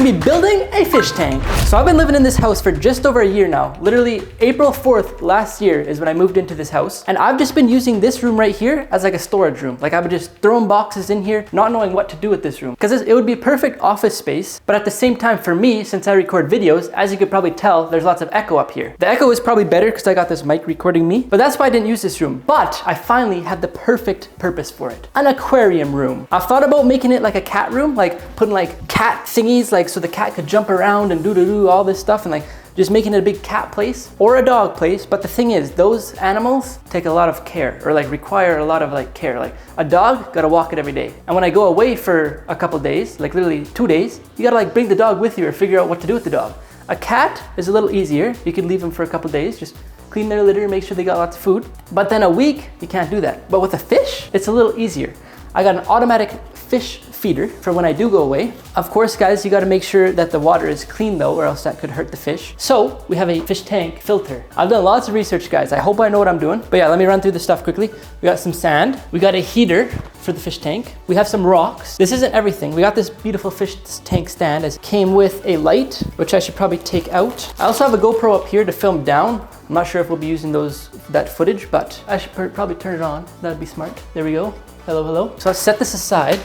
gonna be building a fish tank. So I've been living in this house for just over a year now. Literally April 4th last year is when I moved into this house. And I've just been using this room right here as like a storage room. Like I would just throw boxes in here, not knowing what to do with this room. Because it would be a perfect office space. But at the same time for me, since I record videos, as you could probably tell, there's lots of echo up here. The echo is probably better because I got this mic recording me. But that's why I didn't use this room. But I finally had the perfect purpose for it. An aquarium room. I've thought about making it like a cat room, like putting like cat thingies, like so the cat could jump around and do all this stuff, and like just making it a big cat place or a dog place. But the thing is, those animals take a lot of care, or like require a lot of like care. Like a dog, gotta walk it every day. And when I go away for a couple days, like literally 2 days, you gotta like bring the dog with you or figure out what to do with the dog. A cat is a little easier. You can leave them for a couple days, just clean their litter, make sure they got lots of food. But then a week, you can't do that. But with a fish, it's a little easier. I got an automatic fish feeder for when I do go away. Of course, guys, you got to make sure that the water is clean though, or else that could hurt the fish. So we have a fish tank filter. I've done lots of research, guys. I hope I know what I'm doing. But yeah, let me run through the stuff quickly. We got some sand. We got a heater for the fish tank. We have some rocks. This isn't everything. We got this beautiful fish tank stand. It came with a light, which I should probably take out. I also have a GoPro up here to film down. I'm not sure if we'll be using that footage, but I should probably turn it on. That'd be smart. There we go. Hello, hello. So let's set this aside.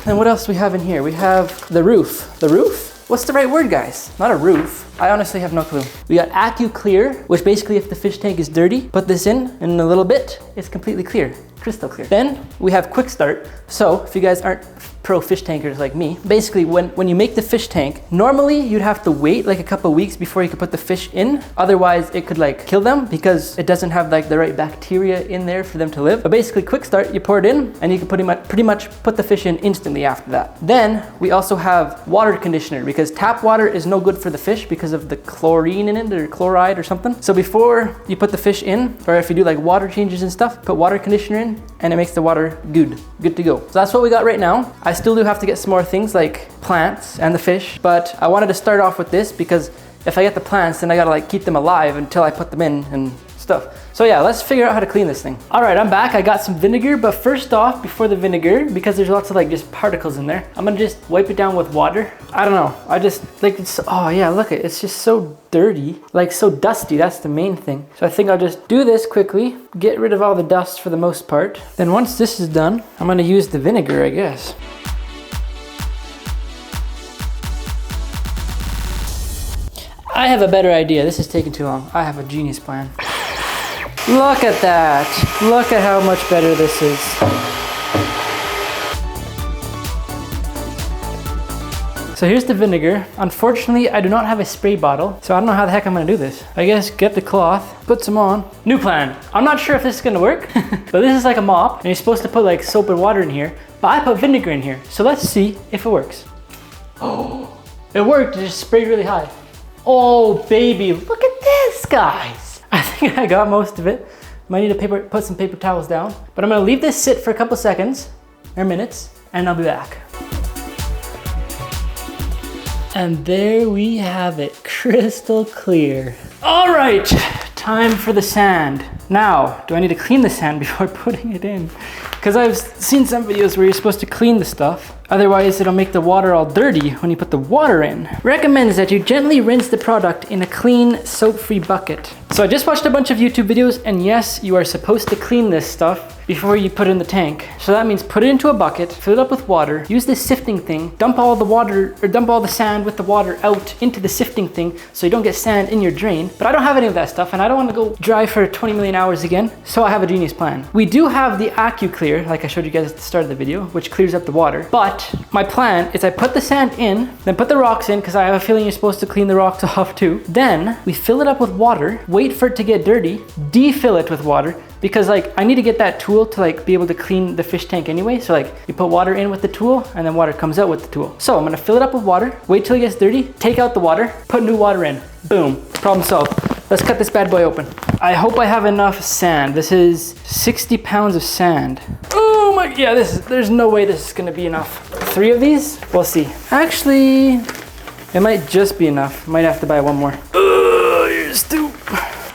And what else do we have in here? We have the roof. The roof? What's the right word, guys? Not a roof. I honestly have no clue. We got AccuClear, which basically if the fish tank is dirty, put this in a little bit, it's completely clear, crystal clear. Then we have Quick Start. So if you guys aren't pro fish tankers like me, basically when you make the fish tank, normally you'd have to wait like a couple weeks before you could put the fish in. Otherwise it could like kill them because it doesn't have like the right bacteria in there for them to live. But basically Quick Start, you pour it in and you can pretty much put the fish in instantly after that. Then we also have water conditioner, because tap water is no good for the fish because of the chlorine in it, or chloride or something. So before you put the fish in, or if you do like water changes and stuff, put water conditioner in and it makes the water good to go. So that's what we got right now. I still do have to get some more things like plants and the fish, but I wanted to start off with this because if I get the plants, then I gotta like keep them alive until I put them in and stuff. So yeah, let's figure out how to clean this thing. All right, I'm back. I got some vinegar, but first off, before the vinegar, because there's lots of like just particles in there, I'm gonna just wipe it down with water. I don't know, I just like it's, oh yeah, look, it's just so dirty, like so dusty. That's the main thing. So I think I'll just do this quickly, get rid of all the dust for the most part. Then once this is done, I'm gonna use the vinegar, I guess. I have a better idea. This is taking too long. I have a genius plan. Look at that. Look at how much better this is. So here's the vinegar. Unfortunately, I do not have a spray bottle, so I don't know how the heck I'm gonna do this. I guess get the cloth, put some on. New plan. I'm not sure if this is gonna work, but this is like a mop, and you're supposed to put like soap and water in here, but I put vinegar in here. So let's see if it works. Oh, it worked. It just sprayed really high. Oh baby, look at this, guys. I think I got most of it. Might need to put some paper towels down, but I'm gonna leave this sit for a couple seconds or minutes, and I'll be back. And there we have it, crystal clear. All right, time for the sand. Now, do I need to clean the sand before putting it in? Because I've seen some videos where you're supposed to clean the stuff. Otherwise, it'll make the water all dirty when you put the water in. Recommends that you gently rinse the product in a clean, soap-free bucket. So I just watched a bunch of YouTube videos, and yes, you are supposed to clean this stuff before you put it in the tank. So that means put it into a bucket, fill it up with water, use this sifting thing, dump all the water, or dump all the sand with the water out into the sifting thing so you don't get sand in your drain. But I don't have any of that stuff, and I don't want to go dry for 20 million hours again, so I have a genius plan. We do have the AccuClear, like I showed you guys at the start of the video, which clears up the water. But my plan is I put the sand in, then put the rocks in, because I have a feeling you're supposed to clean the rocks off too. Then we fill it up with water, wait for it to get dirty, defill it with water, because like I need to get that tool to like be able to clean the fish tank anyway. So like you put water in with the tool and then water comes out with the tool. So I'm gonna fill it up with water, wait till it gets dirty, take out the water, put new water in. Boom, problem solved. Let's cut this bad boy open. I hope I have enough sand. This is 60 pounds of sand. Oh my, yeah, there's no way this is gonna be enough. 3 of these, we'll see. Actually, it might just be enough. Might have to buy one more. Here's 2.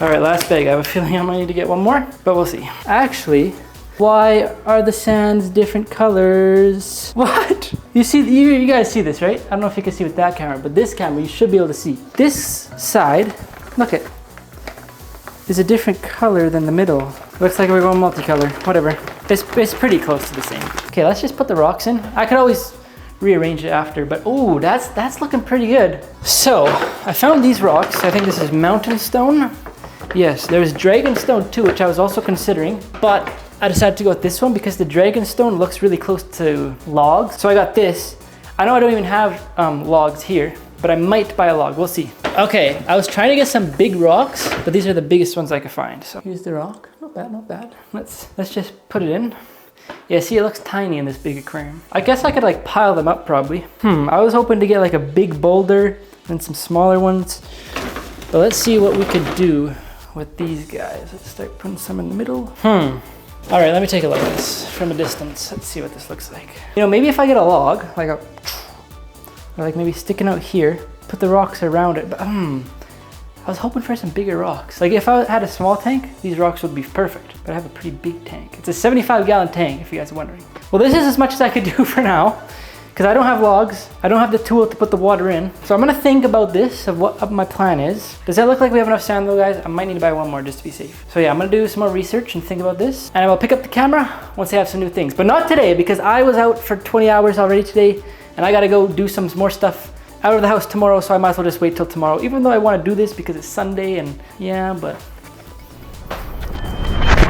All right, last bag. I have a feeling I might need to get one more, but we'll see. Actually, why are the sands different colors? What? You see, you guys see this, right? I don't know if you can see with that camera, but this camera, you should be able to see. This side, look it, is a different color than the middle. Looks like we're going multicolor, whatever. It's pretty close to the same. Okay, let's just put the rocks in. I could always rearrange it after, but oh, that's looking pretty good. So I found these rocks. I think this is mountain stone. Yes, there's dragon stone too, which I was also considering, but I decided to go with this one because the dragon stone looks really close to logs. So I got this. I know I don't even have logs here, but I might buy a log, we'll see. Okay, I was trying to get some big rocks, but these are the biggest ones I could find. So here's the rock, not bad, not bad. Let's just put it in. Yeah, see, it looks tiny in this big aquarium. I guess I could like pile them up probably. I was hoping to get like a big boulder and some smaller ones. But let's see what we could do with these guys. Let's start putting some in the middle. All right, let me take a look at this from a distance. Let's see what this looks like. You know, maybe if I get a log, like or like maybe sticking out here, put the rocks around it. But I was hoping for some bigger rocks. Like if I had a small tank, these rocks would be perfect, but I have a pretty big tank. It's a 75-gallon tank, if you guys are wondering. Well, this is as much as I could do for now, because I don't have logs. I don't have the tool to put the water in. So I'm gonna think about this, of what my plan is. Does that look like we have enough sand though, guys? I might need to buy one more just to be safe. So yeah, I'm gonna do some more research and think about this. And I will pick up the camera once I have some new things. But not today, because I was out for 20 hours already today, and I gotta go do some more stuff out of the house tomorrow, so I might as well just wait till tomorrow, even though I want to do this because it's Sunday and yeah, but.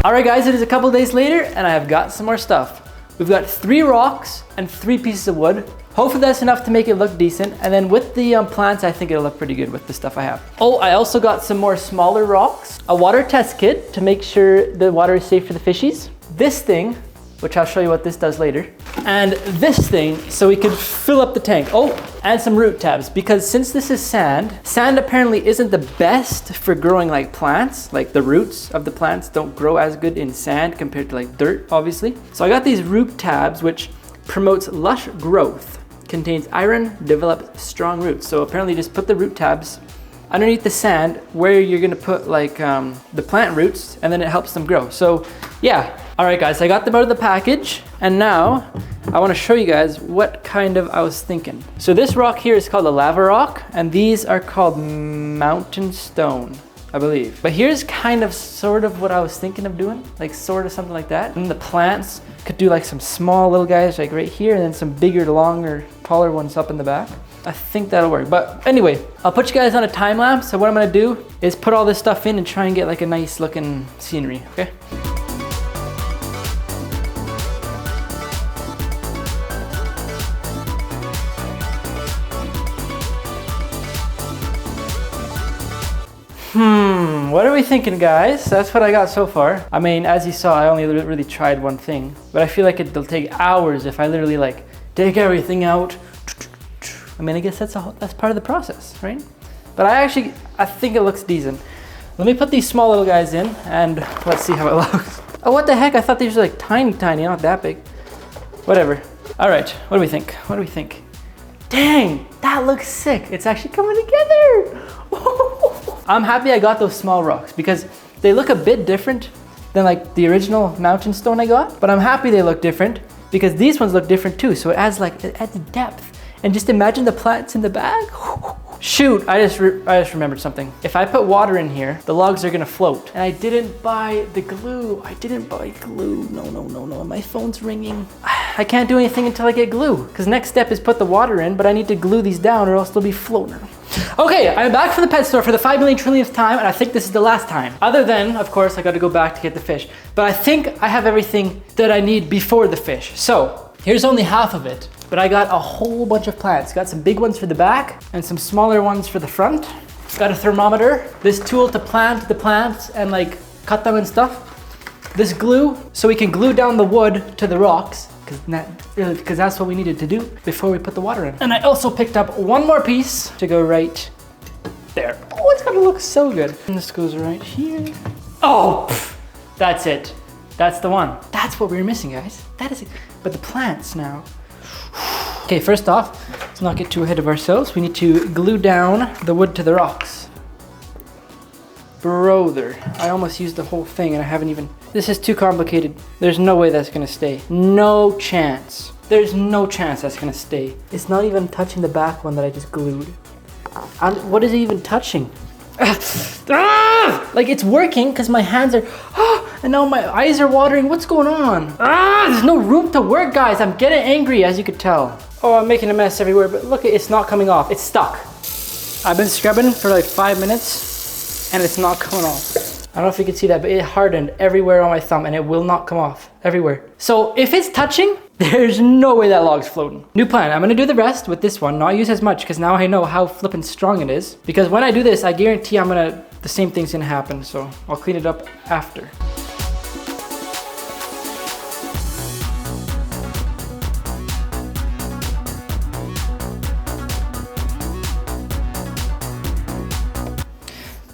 All right guys, it is a couple days later and I have got some more stuff. We've got 3 rocks and 3 pieces of wood. Hopefully that's enough to make it look decent. And then with the plants, I think it'll look pretty good with the stuff I have. Oh, I also got some more smaller rocks, a water test kit to make sure the water is safe for the fishies. This thing, which I'll show you what this does later. And this thing, so we could fill up the tank. Oh, and some root tabs, because since this is sand apparently isn't the best for growing like plants. Like the roots of the plants don't grow as good in sand compared to like dirt, obviously. So I got these root tabs, which promotes lush growth, contains iron, develops strong roots. So apparently just put the root tabs underneath the sand where you're gonna put like the plant roots, and then it helps them grow. So yeah. All right guys, I got them out of the package, and now I wanna show you guys what kind of I was thinking. So this rock here is called a lava rock, and these are called mountain stone, I believe. But here's kind of sort of what I was thinking of doing, like sort of something like that. And the plants could do like some small little guys like right here, and then some bigger, longer, taller ones up in the back. I think that'll work. But anyway, I'll put you guys on a time lapse. So what I'm gonna do is put all this stuff in and try and get like a nice looking scenery, okay? What are we thinking, guys? That's what I got so far. I mean, as you saw, I only really tried one thing, but I feel like it'll take hours if I literally like take everything out. I mean, I guess that's part of the process, right? But I think it looks decent. Let me put these small little guys in and let's see how it looks. Oh, what the heck? I thought these were like tiny, not that big. Whatever. All right, what do we think? What do we think? Dang, that looks sick. It's actually coming together. I'm happy I got those small rocks because they look a bit different than like the original mountain stone I got, but I'm happy they look different because these ones look different too. So it adds depth. And just imagine the plants in the bag. Shoot, I just remembered something. If I put water in here, the logs are gonna float. And I didn't buy the glue. No, my phone's ringing. I can't do anything until I get glue, because next step is put the water in, but I need to glue these down or else they'll be floating. Okay, I'm back from the pet store for the 5 million trillionth time, and I think this is the last time. Other than, of course, I gotta go back to get the fish. But I think I have everything that I need before the fish. So, here's only half of it, but I got a whole bunch of plants. Got some big ones for the back, and some smaller ones for the front. Got a thermometer, this tool to plant the plants and like cut them and stuff. This glue, so we can glue down the wood to the rocks, because that's what we needed to do before we put the water in. And I also picked up one more piece to go right there. Oh, it's gonna look so good. And this goes right here. Oh, that's it. That's the one. That's what we were missing, guys. That is it. But the plants now. Okay, first off, let's not get too ahead of ourselves. We need to glue down the wood to the rocks. Brother, I almost used the whole thing and I haven't even... This is too complicated. There's no way that's gonna stay. No chance. There's no chance that's gonna stay. It's not even touching the back one that I just glued. What is it even touching? Like it's working because my hands are, and now my eyes are watering. What's going on? There's no room to work, guys. I'm getting angry, as you could tell. Oh, I'm making a mess everywhere, but look, it's not coming off. It's stuck. I've been scrubbing for like 5 minutes and it's not coming off. I don't know if you can see that, but it hardened everywhere on my thumb and it will not come off everywhere. So if it's touching, there's no way that log's floating. New plan, I'm gonna do the rest with this one, not use as much because now I know how flippin' strong it is. Because when I do this, I guarantee the same thing's gonna happen. So I'll clean it up after.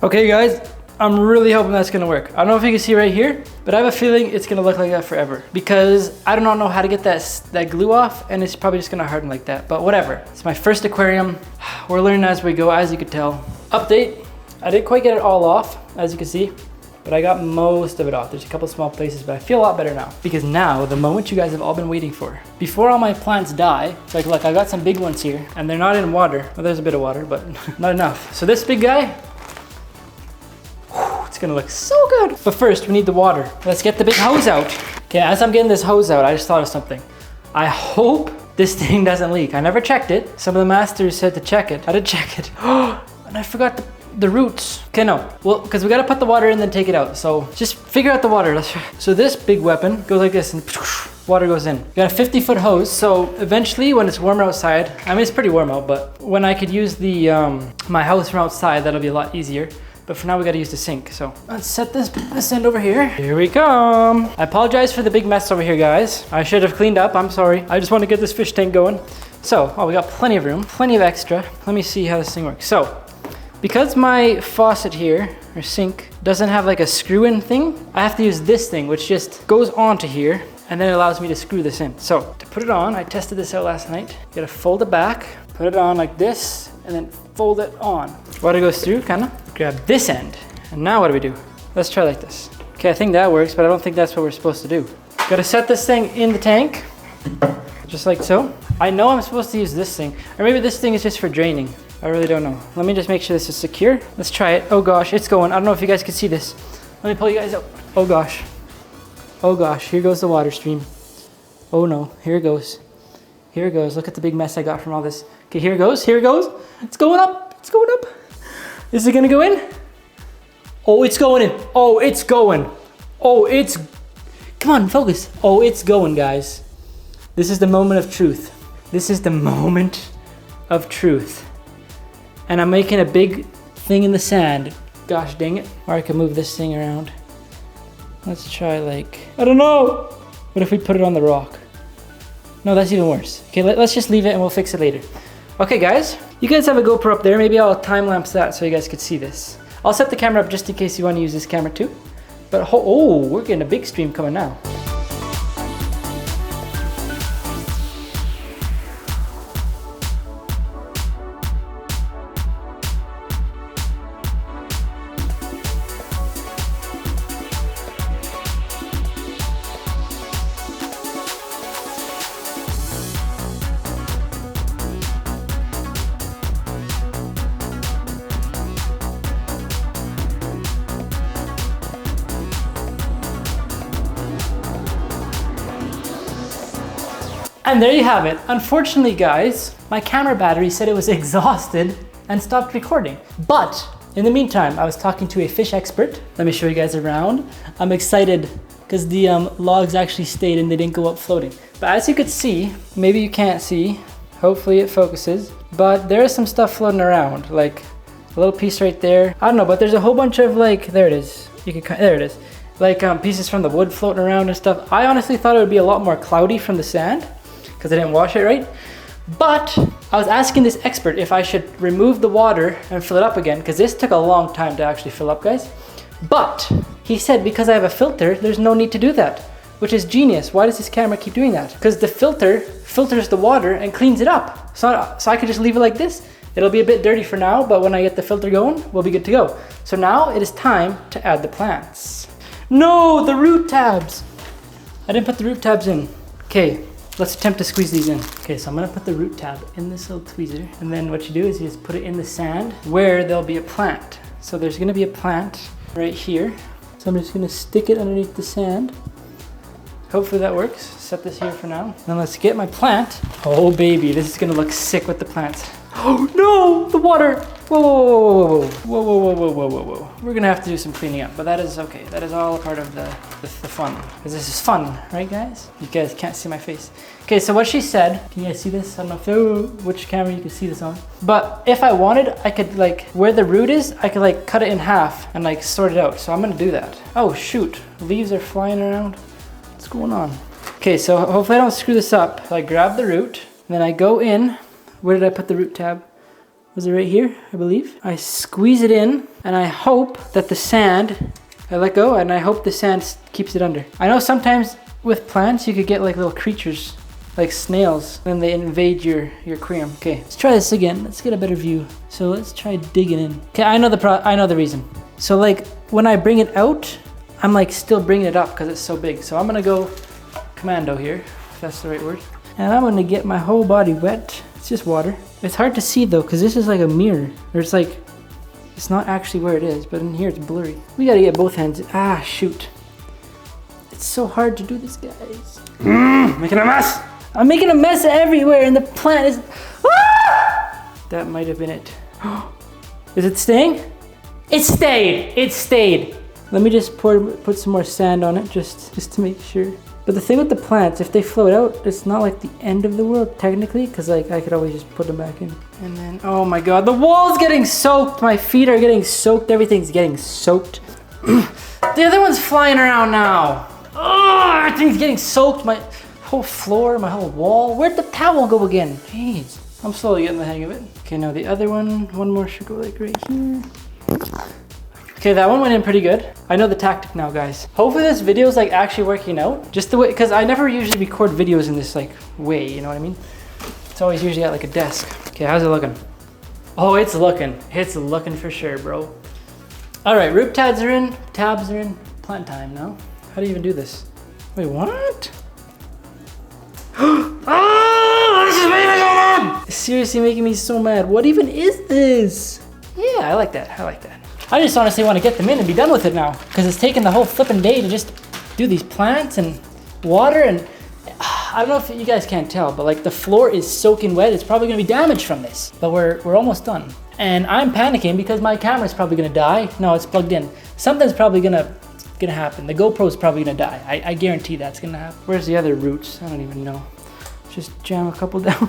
Okay guys, I'm really hoping that's gonna work. I don't know if you can see right here, but I have a feeling it's gonna look like that forever because I do not know how to get that glue off and it's probably just gonna harden like that, but whatever. It's my first aquarium. We're learning as we go, as you could tell. Update, I didn't quite get it all off, as you can see, but I got most of it off. There's a couple small places, but I feel a lot better now because now the moment you guys have all been waiting for. Before all my plants die, it's like, look, I got some big ones here and they're not in water. Well, there's a bit of water, but not enough. So this big guy, it's gonna look so good. But first, we need the water. Let's get the big hose out. Okay, as I'm getting this hose out, I just thought of something. I hope this thing doesn't leak. I never checked it. Some of the masters said to check it. I did check it. And I forgot the roots. Okay, no. Well, because we gotta put the water in, then take it out. So just figure out the water. Let's try. So this big weapon goes like this and water goes in. You got a 50-foot hose. So eventually when it's warmer outside, I mean, it's pretty warm out, but when I could use the my hose from outside, that'll be a lot easier. But for now we gotta use the sink. So let's set this end over here. Here we come. I apologize for the big mess over here, guys. I should have cleaned up, I'm sorry. I just want to get this fish tank going. So, we got plenty of room, plenty of extra. Let me see how this thing works. So, because my faucet here, or sink, doesn't have like a screw-in thing, I have to use this thing, which just goes onto here, and then it allows me to screw this in. So, to put it on, I tested this out last night. You gotta fold it back, put it on like this, and then fold it on. Water goes through, kinda. Grab this end, and now what do we do? Let's try like this. Okay, I think that works, but I don't think that's what we're supposed to do. Gotta set this thing in the tank, just like so. I know I'm supposed to use this thing, or maybe this thing is just for draining. I really don't know. Let me just make sure this is secure. Let's try it. Oh gosh, it's going. I don't know if you guys can see this. Let me pull you guys up. Oh gosh. Oh gosh, here goes the water stream. Oh no, here it goes. Here it goes. Look at the big mess I got from all this. Okay, here it goes, here it goes. It's going up, it's going up. Is it gonna go in? Oh, it's going in. Oh, it's going. Oh, it's, come on, focus. Oh, it's going, guys. This is the moment of truth. This is the moment of truth. And I'm making a big thing in the sand. Gosh dang it. Or I can move this thing around. Let's try like, I don't know. What if we put it on the rock? No, that's even worse. Okay, let's just leave it and we'll fix it later. Okay guys, you guys have a GoPro up there. Maybe I'll time lapse that so you guys could see this. I'll set the camera up just in case you want to use this camera too. But oh, we're getting a big stream coming now. And there you have it. Unfortunately, guys, my camera battery said it was exhausted and stopped recording. But in the meantime, I was talking to a fish expert. Let me show you guys around. I'm excited because the logs actually stayed and they didn't go up floating. But as you could see, maybe you can't see, hopefully it focuses, but there is some stuff floating around, like a little piece right there. I don't know, but there's a whole bunch of like, there it is. There it is. Like pieces from the wood floating around and stuff. I honestly thought it would be a lot more cloudy from the sand, because I didn't wash it right. But I was asking this expert if I should remove the water and fill it up again, because this took a long time to actually fill up, guys. But he said because I have a filter, there's no need to do that, which is genius. Why does this camera keep doing that? Because the filter filters the water and cleans it up. So I could just leave it like this. It'll be a bit dirty for now, but when I get the filter going, we'll be good to go. So now it is time to add the plants. No, the root tabs. I didn't put the root tabs in. Okay. Let's attempt to squeeze these in. Okay, so I'm gonna put the root tab in this little tweezer. And then what you do is you just put it in the sand where there'll be a plant. So there's gonna be a plant right here. So I'm just gonna stick it underneath the sand. Hopefully that works. Set this here for now. Then let's get my plant. Oh baby, this is gonna look sick with the plants. Oh no, the water. Whoa, whoa, whoa, whoa, whoa, whoa, whoa, whoa, whoa, whoa. We're gonna have to do some cleaning up, but that is okay. That is all a part of the fun. Because this is fun, right guys? You guys can't see my face. Okay, so what she said, can you guys see this? I don't know which camera you can see this on. But if I wanted, I could like, where the root is, I could like cut it in half and like sort it out. So I'm gonna do that. Oh shoot, leaves are flying around. What's going on? Okay, so hopefully I don't screw this up. So I grab the root, and then I go in. Where did I put the root tab? Was it right here, I believe? I squeeze it in, and I hope that the sand, I let go, and I hope the sand keeps it under. I know sometimes with plants, you could get like little creatures, like snails, and they invade your aquarium. Okay, let's try this again. Let's get a better view. So let's try digging in. Okay, I know the reason. So like, when I bring it out, I'm like still bringing it up because it's so big. So I'm gonna go commando here, if that's the right word. And I'm gonna get my whole body wet. It's just water. It's hard to see though, because this is like a mirror. There's like, it's not actually where it is, but in here it's blurry. We gotta get both hands. Ah, shoot. It's so hard to do this, guys. Making a mess. I'm making a mess everywhere, and the plant is, ah! That might have been it. Is it staying? It stayed, it stayed. Let me just put some more sand on it, just to make sure. But the thing with the plants, if they float out, it's not like the end of the world technically, because like I could always just put them back in. And then, oh my God, the wall's getting soaked. My feet are getting soaked. Everything's getting soaked. The other one's flying around now. Oh, everything's getting soaked. My whole floor, my whole wall. Where'd the towel go again? Jeez, I'm slowly getting the hang of it. Okay, now the other one more should go like right here. Okay, that one went in pretty good. I know the tactic now, guys. Hopefully this video is like actually working out. Just the way, because I never usually record videos in this like way, you know what I mean? It's always usually at like a desk. Okay, how's it looking? Oh, it's looking for sure, bro. All right, root tabs are in, plant time now. How do you even do this? Wait, what? Oh, this is making me so mad! It's seriously making me so mad. What even is this? Yeah, I like that, I just honestly want to get them in and be done with it now, because it's taken the whole flipping day to just do these plants and water, and I don't know if you guys can't tell, but like the floor is soaking wet. It's probably gonna be damaged from this, but we're almost done. And I'm panicking because my camera's probably gonna die. No, it's plugged in. Something's probably gonna happen. The GoPro's probably gonna die. I guarantee that's gonna happen. Where's the other roots? I don't even know. Just jam a couple down.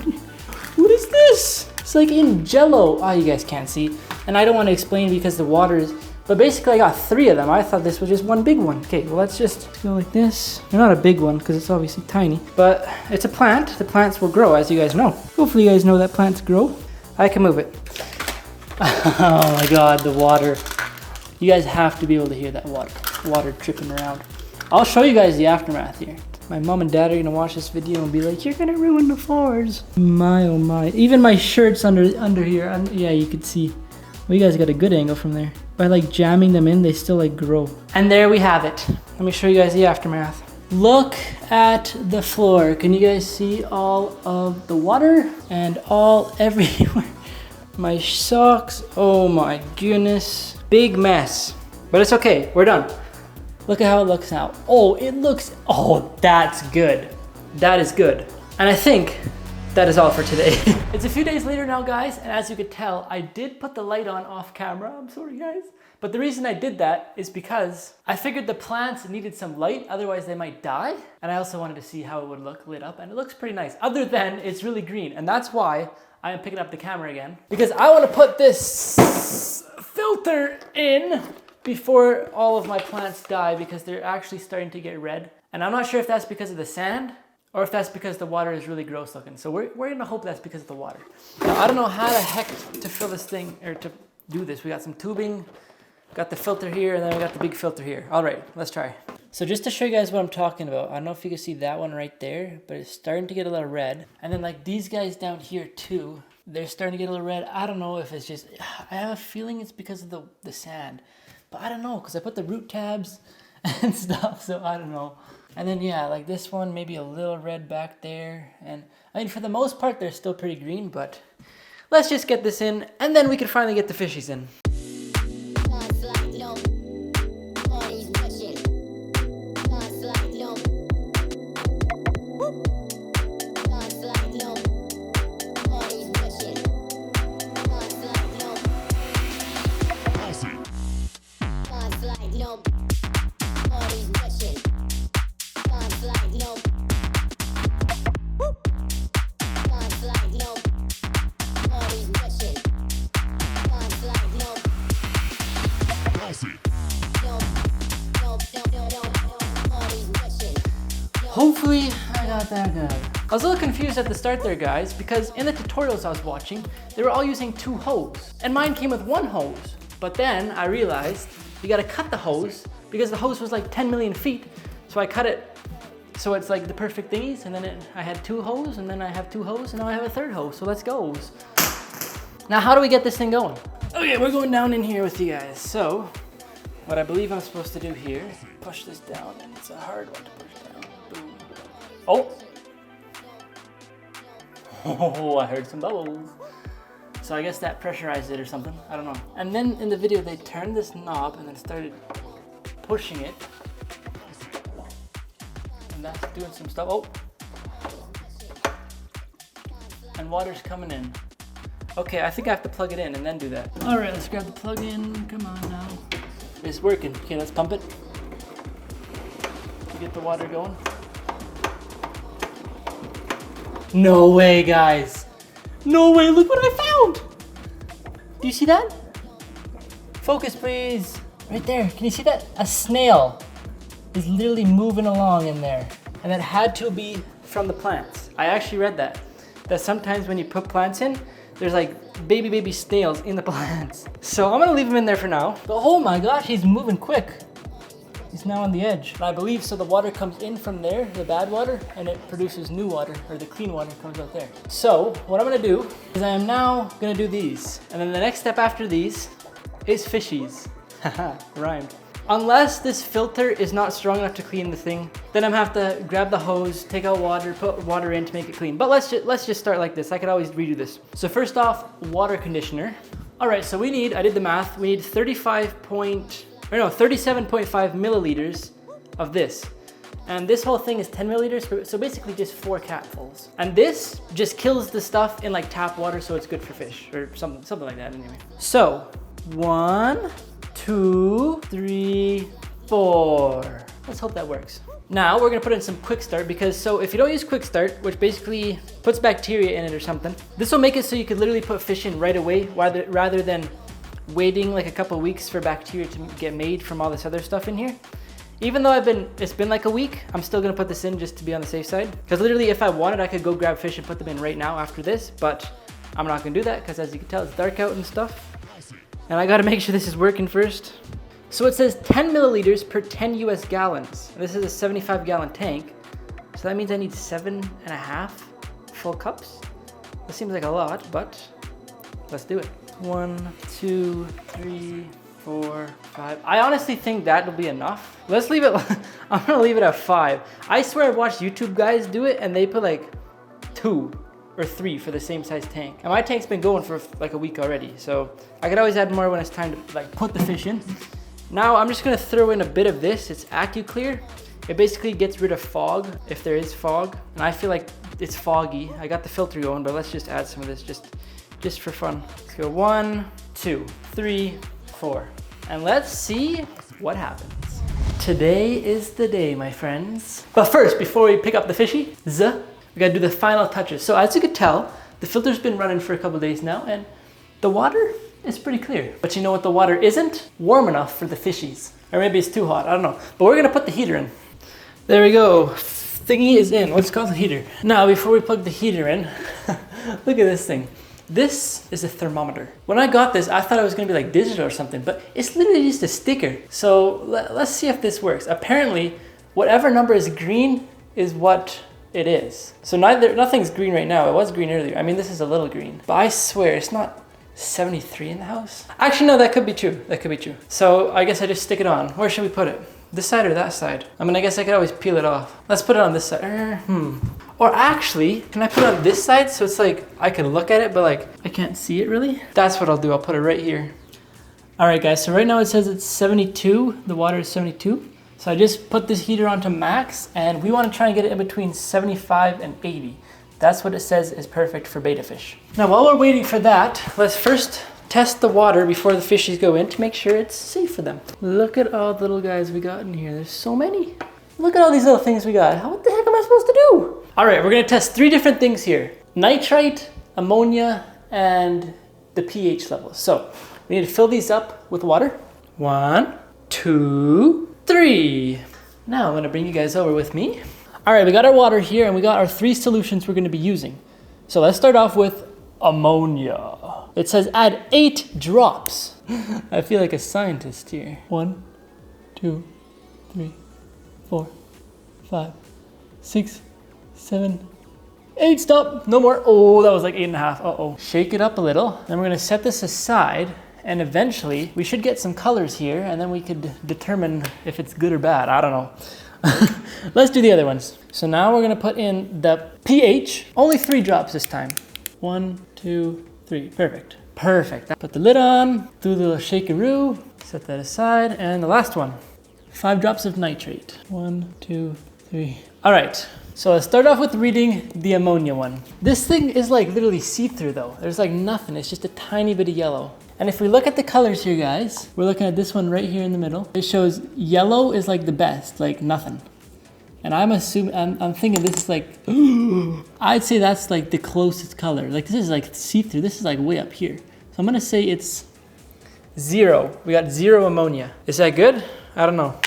What is this? It's like in jello. Oh, you guys can't see. And I don't want to explain because the water is, but basically I got 3 of them. I thought this was just one big one. Okay, well let's just go like this. They're not a big one because it's obviously tiny, but it's a plant. The plants will grow, as you guys know. Hopefully you guys know that plants grow. I can move it. Oh my God, the water. You guys have to be able to hear that water dripping around. I'll show you guys the aftermath here. My mom and dad are gonna watch this video and be like, you're gonna ruin the floors. My, oh my. Even my shirt's under here. Yeah, you could see. Well, you guys got a good angle from there. By like jamming them in, they still like grow. And there we have it. Let me show you guys the aftermath. Look at the floor. Can you guys see all of the water and all everywhere? My socks, oh my goodness. Big mess, but it's okay, we're done. Look at how it looks now. Oh, it looks, oh, that's good. That is good. And I think that is all for today. It's a few days later now, guys, and as you could tell, I did put the light on off camera. I'm sorry, guys. But the reason I did that is because I figured the plants needed some light, otherwise they might die. And I also wanted to see how it would look lit up, and it looks pretty nice, other than it's really green. And that's why I am picking up the camera again, because I want to put this filter in before all of my plants die, because they're actually starting to get red. And I'm not sure if that's because of the sand, or if that's because the water is really gross looking. So we're gonna hope that's because of the water. Now, I don't know how the heck to fill this thing, or to do this. We got some tubing, got the filter here, and then we got the big filter here. All right, let's try. So just to show you guys what I'm talking about, I don't know if you can see that one right there, but it's starting to get a little red. And then like these guys down here too, they're starting to get a little red. I don't know if it's just, I have a feeling it's because of the sand, but I don't know, because I put the root tabs and stuff, so I don't know. And then yeah, like this one, maybe a little red back there. And I mean, for the most part, they're still pretty green, but let's just get this in and then we can finally get the fishies in. Hopefully I got that good. I was a little confused at the start there, guys, because in the tutorials I was watching, they were all using 2 hoses, and mine came with 1 hose. But then I realized you gotta cut the hose because the hose was like 10 million feet. So I cut it so it's like the perfect thingies, and then I had 2 hoses, and then I have 2 hoses, and now I have a 3rd hose, so let's go. Now how do we get this thing going? Okay, we're going down in here with you guys. So what I believe I'm supposed to do here, push this down, and it's a hard one to push down. Boom. Oh! Oh, I heard some bubbles. So I guess that pressurized it or something, I don't know. And then in the video they turned this knob and then started pushing it. And that's doing some stuff. Oh! And water's coming in. Okay, I think I have to plug it in and then do that. All right, let's grab the plug in, come on now. It's working, okay, let's pump it. Get the water going. No way, guys. No way, look what I found. Do you see that? Focus, please. Right there, can you see that? A snail is literally moving along in there. And that had to be from the plants. I actually read that sometimes when you put plants in, there's like baby snails in the plants. So I'm gonna leave him in there for now. But oh my gosh, he's moving quick. He's now on the edge. And I believe so the water comes in from there, the bad water, and it produces new water, or the clean water comes out there. So what I'm gonna do is I am now gonna do these. And then the next step after these is fishies. Haha, rhymed. Unless this filter is not strong enough to clean the thing, then I'm gonna have to grab the hose, take out water, put water in to make it clean. But let's just start like this. I could always redo this. So first off, water conditioner. All right, so we need, I did the math, we need 37.5 milliliters of this. And this whole thing is 10 milliliters, so basically just 4 capfuls. And this just kills the stuff in like tap water, so it's good for fish, or something like that anyway. So, 1, 2, 3, 4. Let's hope that works. Now we're gonna put in some quick start because so if you don't use quick start, which basically puts bacteria in it or something, this will make it so you could literally put fish in right away rather than waiting like a couple weeks for bacteria to get made from all this other stuff in here. Even though it's been like a week, I'm still gonna put this in just to be on the safe side. Because literally if I wanted, I could go grab fish and put them in right now after this, but I'm not gonna do that because as you can tell, it's dark out and stuff. And I gotta make sure this is working first. So it says 10 milliliters per 10 US gallons. This is a 75 gallon tank. So that means I need 7.5 full cups. This seems like a lot, but let's do it. 1, 2, 3, 4, 5. I honestly think that will be enough. Let's leave it, I'm gonna leave it at 5. I swear I've watched YouTube guys do it and they put like 2 or 3 for the same size tank. And my tank's been going for like a week already. So I could always add more when it's time to like put the fish in. Now I'm just gonna throw in a bit of this. It's AccuClear. It basically gets rid of fog, if there is fog. And I feel like it's foggy. I got the filter going, but let's just add some of this just for fun. Let's go 1, 2, 3, 4. And let's see what happens. Today is the day, my friends. But first, before we pick up the fishy, we gotta do the final touches. So as you could tell, the filter's been running for a couple days now, and the water is pretty clear. But you know what the water isn't? Warm enough for the fishies. Or maybe it's too hot, I don't know. But we're gonna put the heater in. There we go. Thingy is in. What's called the heater? Now, before we plug the heater in, look at this thing. This is a thermometer. When I got this, I thought it was gonna be like digital or something, but it's literally just a sticker. So let's see if this works. Apparently, whatever number is green is what it is. So nothing's green right now. It was green earlier. I mean, this is a little green, but I swear it's not 73 in the house. Actually, no, that could be true. That could be true. So I guess I just stick it on. Where should we put it? This side or that side? I mean, I guess I could always peel it off. Let's put it on this side. Or actually, can I put it on this side so it's like, I can look at it, but like, I can't see it really? That's what I'll do, I'll put it right here. All right guys, so right now it says it's 72, the water is 72. So I just put this heater onto max, and we want to try and get it in between 75 and 80. That's what it says is perfect for betta fish. Now while we're waiting for that, let's first test the water before the fishies go in to make sure it's safe for them. Look at all the little guys we got in here. There's so many. Look at all these little things we got. What the heck am I supposed to do? All right, we're gonna test 3 different things here. Nitrite, ammonia, and the pH level. So we need to fill these up with water. 1, 2, 3. Now I'm gonna bring you guys over with me. All right, we got our water here and we got our 3 solutions we're gonna be using. So let's start off with ammonia. It says add 8 drops. I feel like a scientist here. 1, 2, 3, 4, 5, 6, 7, 8. Stop, no more. Oh, that was like 8.5. Uh-oh. Shake it up a little. Then we're gonna set this aside, and eventually we should get some colors here, and then we could determine if it's good or bad. I don't know. Let's do the other ones. So now we're gonna put in the pH. Only 3 drops this time. 1, 2, 3. Perfect. Perfect. Put the lid on, do the little shakeroo, set that aside, and the last one. 5 drops of nitrate. 1, 2, 3. All right. So let's start off with reading the ammonia one. This thing is like literally see-through though. There's like nothing, it's just a tiny bit of yellow. And if we look at the colors here, guys, we're looking at this one right here in the middle. It shows yellow is like the best, like nothing. And I'm assuming, I'm thinking this is like, I'd say that's like the closest color. Like this is like see-through, this is like way up here. So I'm gonna say it's 0. We got 0 ammonia. Is that good? I don't know.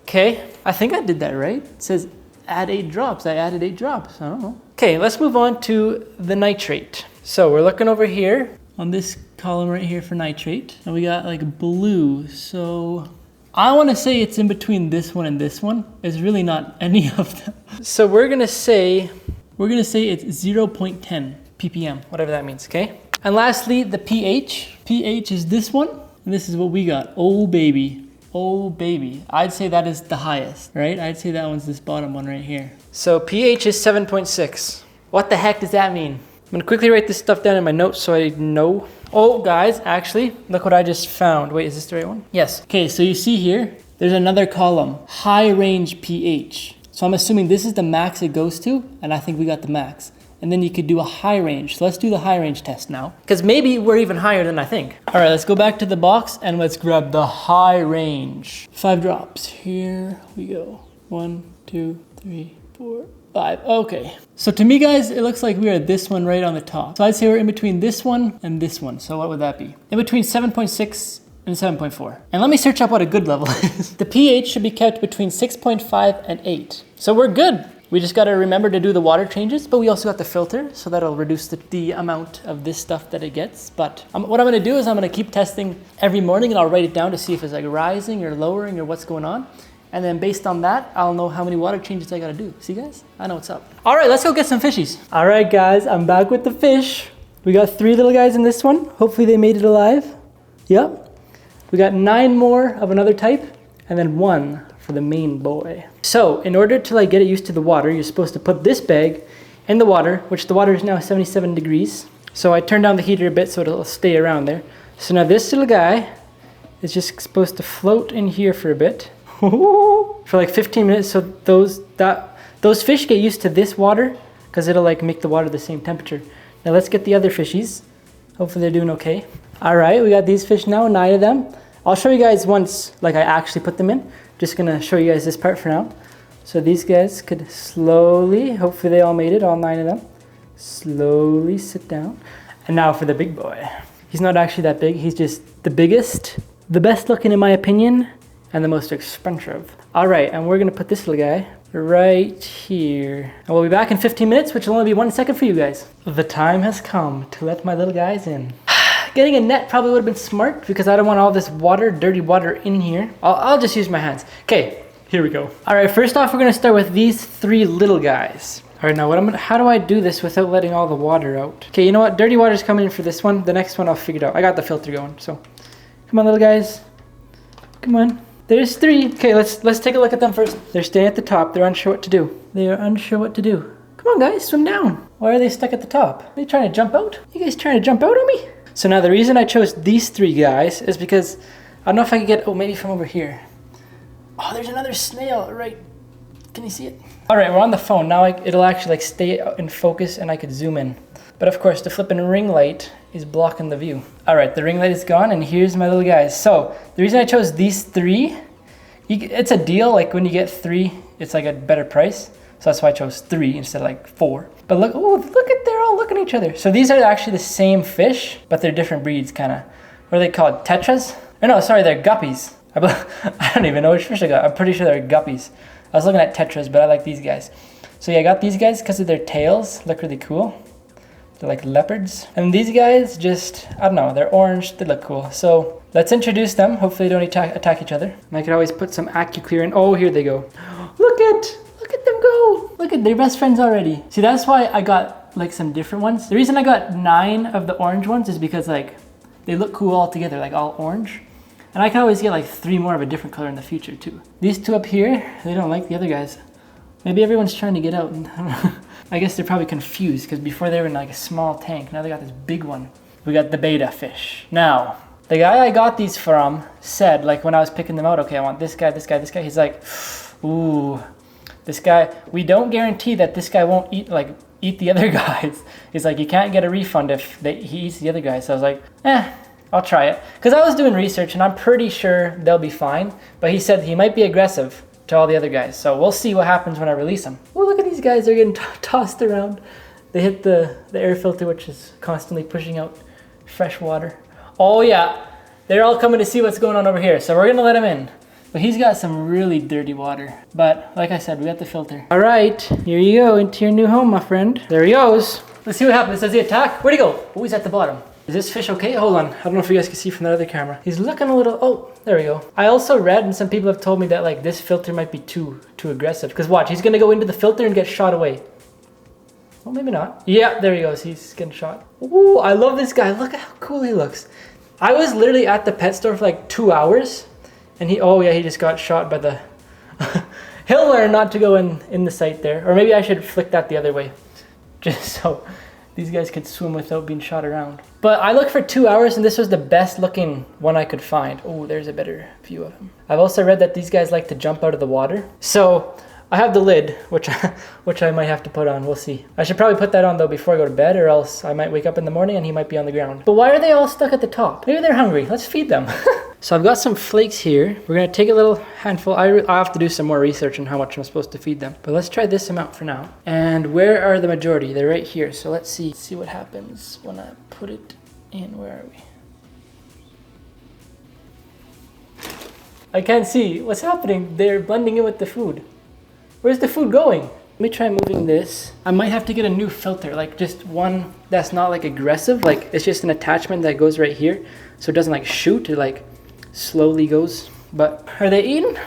Okay, I think I did that right. It says add 8 drops. I added 8 drops. I don't know. Okay, let's move on to the nitrate. So we're looking over here on this column right here for nitrate. And we got like blue. So I want to say it's in between this one and this one. It's really not any of them. So we're going to say it's 0.10 ppm, whatever that means, okay? And lastly, the pH. pH is this one. And this is what we got. Oh, baby. Oh baby, I'd say that is the highest, right? I'd say that one's this bottom one right here. So pH is 7.6. What the heck does that mean? I'm gonna quickly write this stuff down in my notes so I know. Oh guys, actually, look what I just found. Wait, is this the right one? Yes. Okay, so you see here, there's another column, high range pH. So I'm assuming this is the max it goes to, and I think we got the max. And then you could do a high range. So let's do the high range test now. Because maybe we're even higher than I think. All right, let's go back to the box and let's grab the high range. 5 drops. Here we go. 1, 2, 3, 4, 5. Okay. So to me, guys, it looks like we are this one right on the top. So I'd say we're in between this one and this one. So what would that be? In between 7.6 and 7.4. And let me search up what a good level is. The pH should be kept between 6.5 and 8. So we're good. We just gotta remember to do the water changes, but we also got the filter, so that'll reduce the amount of this stuff that it gets. But what I'm gonna do is I'm gonna keep testing every morning, and I'll write it down to see if it's like rising or lowering or what's going on. And then based on that, I'll know how many water changes I gotta do. See guys? I know what's up. All right, let's go get some fishies. All right guys, I'm back with the fish. We got 3 little guys in this one. Hopefully they made it alive. Yep. We got 9 more of another type, and then 1 for the main boy. So in order to like get it used to the water, you're supposed to put this bag in the water, which the water is now 77 degrees. So I turned down the heater a bit so it'll stay around there. So now this little guy is just supposed to float in here for a bit. For like 15 minutes, so those fish get used to this water because it'll like make the water the same temperature. Now let's get the other fishies. Hopefully they're doing okay. All right, we got these fish now, 9 of them. I'll show you guys once like I actually put them in. Just gonna show you guys this part for now. So these guys could slowly, hopefully they all made it, all 9 of them. Slowly sit down. And now for the big boy. He's not actually that big, he's just the biggest, the best looking in my opinion, and the most expensive. All right, and we're gonna put this little guy right here. And we'll be back in 15 minutes, which will only be 1 second for you guys. The time has come to let my little guys in. Getting a net probably would have been smart because I don't want all this water, dirty water in here. I'll just use my hands. Okay, here we go. All right, first off, we're gonna start with these 3 little guys. All right, now how do I do this without letting all the water out? Okay, you know what? Dirty water's coming in for this one. The next one I'll figure it out. I got the filter going, so. Come on, little guys. Come on. There's 3. Okay, let's take a look at them first. They're staying at the top. They're unsure what to do. They are unsure what to do. Come on, guys, swim down. Why are they stuck at the top? Are they trying to jump out? You guys trying to jump out on me? So now the reason I chose these 3 guys is because I don't know if I can get, oh, maybe from over here. Oh, there's another snail, right? Can you see it? All right, we're on the phone. Now it'll actually like stay in focus and I could zoom in. But of course, the flipping ring light is blocking the view. All right, the ring light is gone and here's my little guys. So the reason I chose these 3, it's a deal. Like when you get 3, it's like a better price. So that's why I chose 3 instead of like 4. But look, oh, look at, they're all looking at each other. So these are actually the same fish, but they're different breeds kind of. What are they called, tetras? Oh, no, sorry, they're guppies. I don't even know which fish I got. I'm pretty sure they're guppies. I was looking at tetras, but I like these guys. So yeah, I got these guys because of their tails. Look really cool. They're like leopards. And these guys just, I don't know, they're orange, they look cool. So let's introduce them. Hopefully they don't attack each other. And I could always put some AccuClear in. Oh, here they go. Look at them go. Look at, they're best friends already. See, that's why I got like some different ones. The reason I got 9 of the orange ones is because like they look cool all together, like all orange. And I can always get like 3 more of a different color in the future too. These 2 up here, they don't like the other guys. Maybe everyone's trying to get out. And, I don't know. I guess they're probably confused because before they were in like a small tank. Now they got this big one. We got the beta fish. Now, the guy I got these from said, like when I was picking them out, okay, I want this guy, this guy, this guy. He's like, ooh, this guy, we don't guarantee that this guy won't eat the other guys. He's like, you can't get a refund if he eats the other guys. So I was like, I'll try it. Because I was doing research and I'm pretty sure they'll be fine. But he said he might be aggressive to all the other guys. So we'll see what happens when I release them. Oh, look at these guys. They're getting tossed around. They hit the air filter, which is constantly pushing out fresh water. Oh yeah, they're all coming to see what's going on over here. So we're going to let him in. But he's got some really dirty water. But like I said, we got the filter. All right, here you go into your new home, my friend. There he goes. Let's see what happens. Does he attack? Where'd he go? Oh, he's at the bottom. Is this fish okay? Hold on. I don't know if you guys can see from the other camera. He's looking a little, oh, there we go. I also read, and some people have told me that like this filter might be too aggressive. Because watch, he's gonna go into the filter and get shot away. Well, maybe not. Yeah, there he goes. He's getting shot. Ooh, I love this guy. Look at how cool he looks. I was literally at the pet store for like 2 hours. And he just got shot by the... He'll learn not to go in the sight there. Or maybe I should flick that the other way. Just so these guys could swim without being shot around. But I looked for 2 hours and this was the best looking one I could find. Oh, there's a better view of him. I've also read that these guys like to jump out of the water. So I have the lid, which I might have to put on. We'll see. I should probably put that on though before I go to bed, or else I might wake up in the morning and he might be on the ground. But why are they all stuck at the top? Maybe they're hungry. Let's feed them. So I've got some flakes here. We're gonna take a little handful. I have to do some more research on how much I'm supposed to feed them. But let's try this amount for now. And where are the majority? They're right here. So let's see what happens when I put it in. Where are we? I can't see. What's happening? They're blending in with the food. Where's the food going? Let me try moving this. I might have to get a new filter, like just one that's not like aggressive. Like it's just an attachment that goes right here. So it doesn't like shoot, it like slowly goes. But are they eating?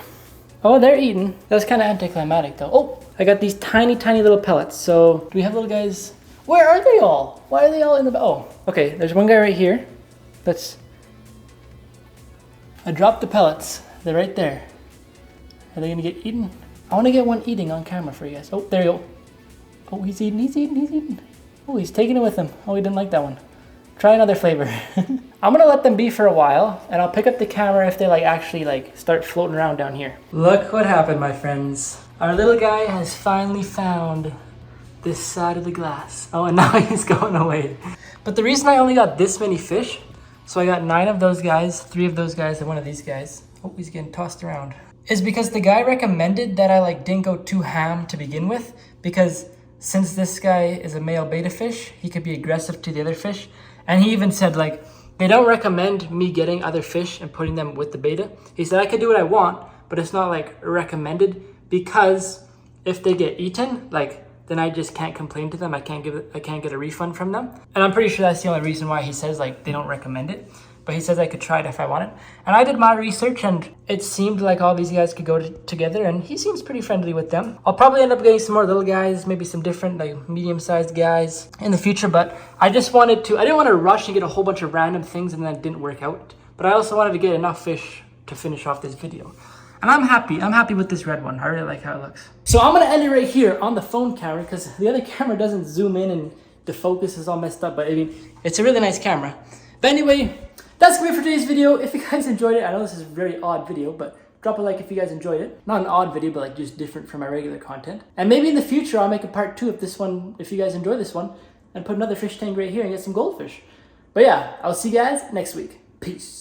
Oh, they're eating. That's kind of anticlimactic though. Oh, I got these tiny little pellets. So do we have little guys? Where are they all? Why are they all in the, oh, okay. There's one guy right here. I dropped the pellets. They're right there. Are they gonna get eaten? I want to get one eating on camera for you guys. Oh, there you go. Oh, he's eating. Oh, he's taking it with him. Oh, he didn't like that one. Try another flavor. I'm gonna let them be for a while, and I'll pick up the camera if they actually start floating around down here. Look what happened, my friends. Our little guy has finally found this side of the glass. Oh, and now he's going away. But the reason I only got this many fish, so I got 9 of those guys, 3 of those guys, and 1 of these guys. Oh, he's getting tossed around. Is because the guy recommended that I didn't go too ham to begin with, because since this guy is a male beta fish, he could be aggressive to the other fish. And he even said they don't recommend me getting other fish and putting them with the beta. He said I could do what I want, but it's not recommended, because if they get eaten, then I just can't complain to them. I can't get a refund from them. And I'm pretty sure that's the only reason why he says they don't recommend it. But he says I could try it if I wanted. And I did my research and it seemed like all these guys could go together, and he seems pretty friendly with them. I'll probably end up getting some more little guys, maybe some different medium-sized guys in the future, but I didn't want to rush and get a whole bunch of random things and then it didn't work out. But I also wanted to get enough fish to finish off this video. And I'm happy with this red one. I really like how it looks. So I'm gonna end it right here on the phone camera because the other camera doesn't zoom in and the focus is all messed up, but I mean, it's a really nice camera. But anyway, that's gonna be it for today's video. If you guys enjoyed it, I know this is a very odd video, but drop a like if you guys enjoyed it. Not an odd video, but like just different from my regular content. And maybe in the future, I'll make a part 2 of this one, if you guys enjoy this one, and put another fish tank right here and get some goldfish. But yeah, I'll see you guys next week. Peace.